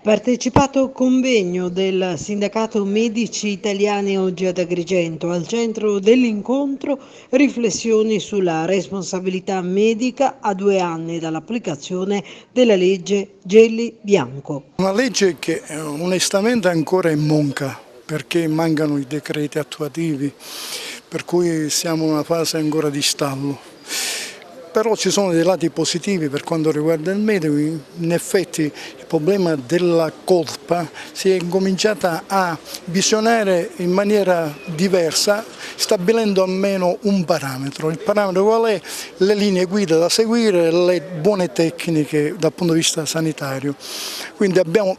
Partecipato convegno del Sindacato Medici Italiani oggi ad Agrigento. Al centro dell'incontro riflessioni sulla responsabilità medica a 2 anni dall'applicazione della legge Gelli-Bianco. Una legge che onestamente ancora è monca, perché mancano i decreti attuativi, per cui siamo in una fase ancora di stallo. Però ci sono dei lati positivi per quanto riguarda il medico. In effetti il problema della colpa si è incominciata a visionare in maniera diversa, stabilendo almeno un parametro. Il parametro qual è? Le linee guida da seguire, le buone tecniche dal punto di vista sanitario. Quindi abbiamo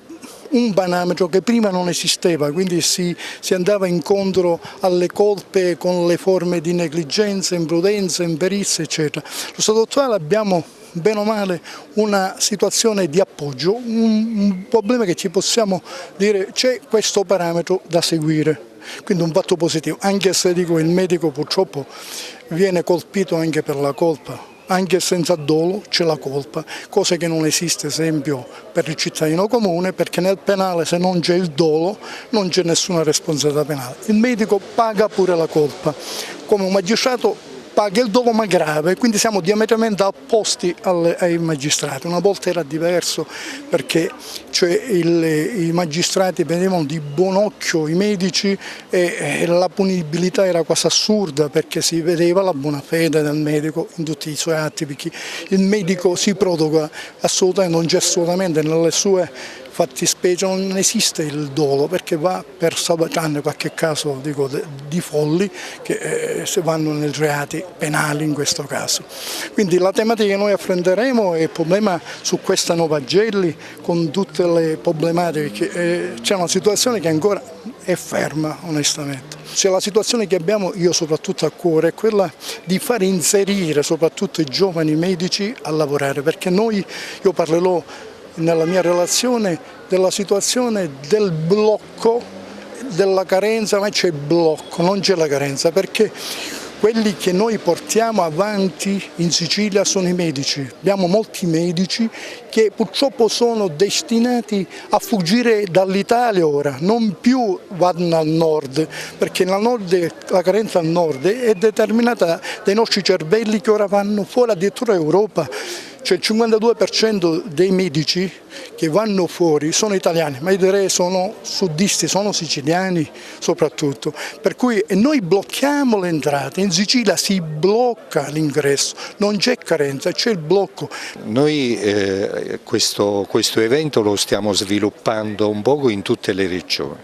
un parametro che prima non esisteva, quindi si andava incontro alle colpe con le forme di negligenza, imprudenza, imperizia, eccetera. Lo stato attuale abbiamo bene o male una situazione di appoggio, un problema che ci possiamo dire c'è questo parametro da seguire. Quindi un fatto positivo, anche se dico il medico purtroppo viene colpito anche per la colpa. Anche senza dolo c'è la colpa, cosa che non esiste esempio per il cittadino comune, perché nel penale se non c'è il dolo non c'è nessuna responsabilità penale. Il medico paga pure la colpa, come un magistrato paga il dolo ma grave, quindi siamo diametralmente opposti ai magistrati. Una volta era diverso perché i magistrati vedevano di buon occhio i medici e la punibilità era quasi assurda perché si vedeva la buona fede del medico in tutti i suoi atti, perché il medico si protocola assolutamente, non c'è assolutamente nelle sue fattispecie, non esiste il dolo perché va per salvare qualche caso dico, di folli che se vanno nei reati penali in questo caso. Quindi la tematica che noi affronteremo è il problema su questa nuova Gelli con tutte le problematiche. C'è una situazione che ancora è ferma onestamente. C'è la situazione che abbiamo io soprattutto a cuore, è quella di far inserire soprattutto i giovani medici a lavorare, perché io parlerò nella mia relazione della situazione del blocco, della carenza, ma c'è il blocco, non c'è la carenza, perché quelli che noi portiamo avanti in Sicilia sono i medici. Abbiamo molti medici che purtroppo sono destinati a fuggire dall'Italia ora, non più vanno al nord, perché la carenza al nord è determinata dai nostri cervelli che ora vanno fuori addirittura Europa. Cioè il 52% dei medici che vanno fuori sono italiani, ma io direi sono sudisti, sono siciliani soprattutto. Per cui noi blocchiamo le entrate, in Sicilia si blocca l'ingresso, non c'è carenza, c'è il blocco. Noi questo evento lo stiamo sviluppando un poco in tutte le regioni,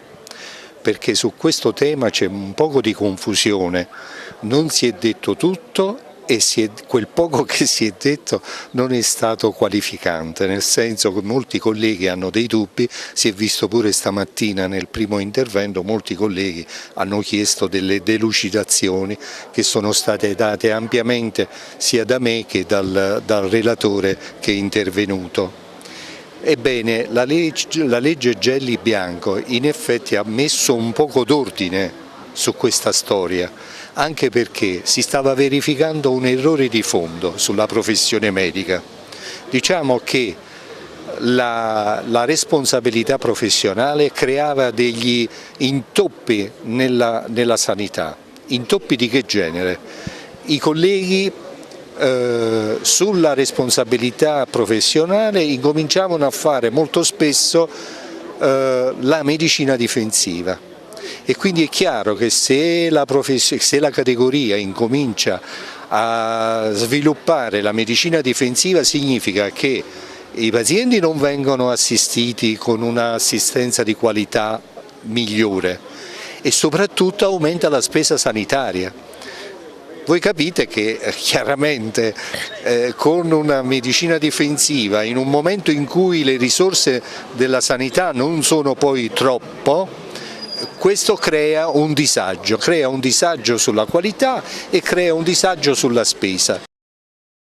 perché su questo tema c'è un poco di confusione, non si è detto tutto. E quel poco che si è detto non è stato qualificante, nel senso che molti colleghi hanno dei dubbi, si è visto pure stamattina nel primo intervento, molti colleghi hanno chiesto delle delucidazioni che sono state date ampiamente sia da me che dal relatore che è intervenuto. Ebbene, la legge Gelli-Bianco in effetti ha messo un poco d'ordine su questa storia, anche perché si stava verificando un errore di fondo sulla professione medica. Diciamo che la responsabilità professionale creava degli intoppi nella sanità. Intoppi di che genere? I colleghi sulla responsabilità professionale incominciavano a fare molto spesso la medicina difensiva. E quindi è chiaro che se la categoria incomincia a sviluppare la medicina difensiva significa che i pazienti non vengono assistiti con un'assistenza di qualità migliore e soprattutto aumenta la spesa sanitaria. Voi capite che chiaramente con una medicina difensiva in un momento in cui le risorse della sanità non sono poi troppo, questo crea un disagio sulla qualità e crea un disagio sulla spesa.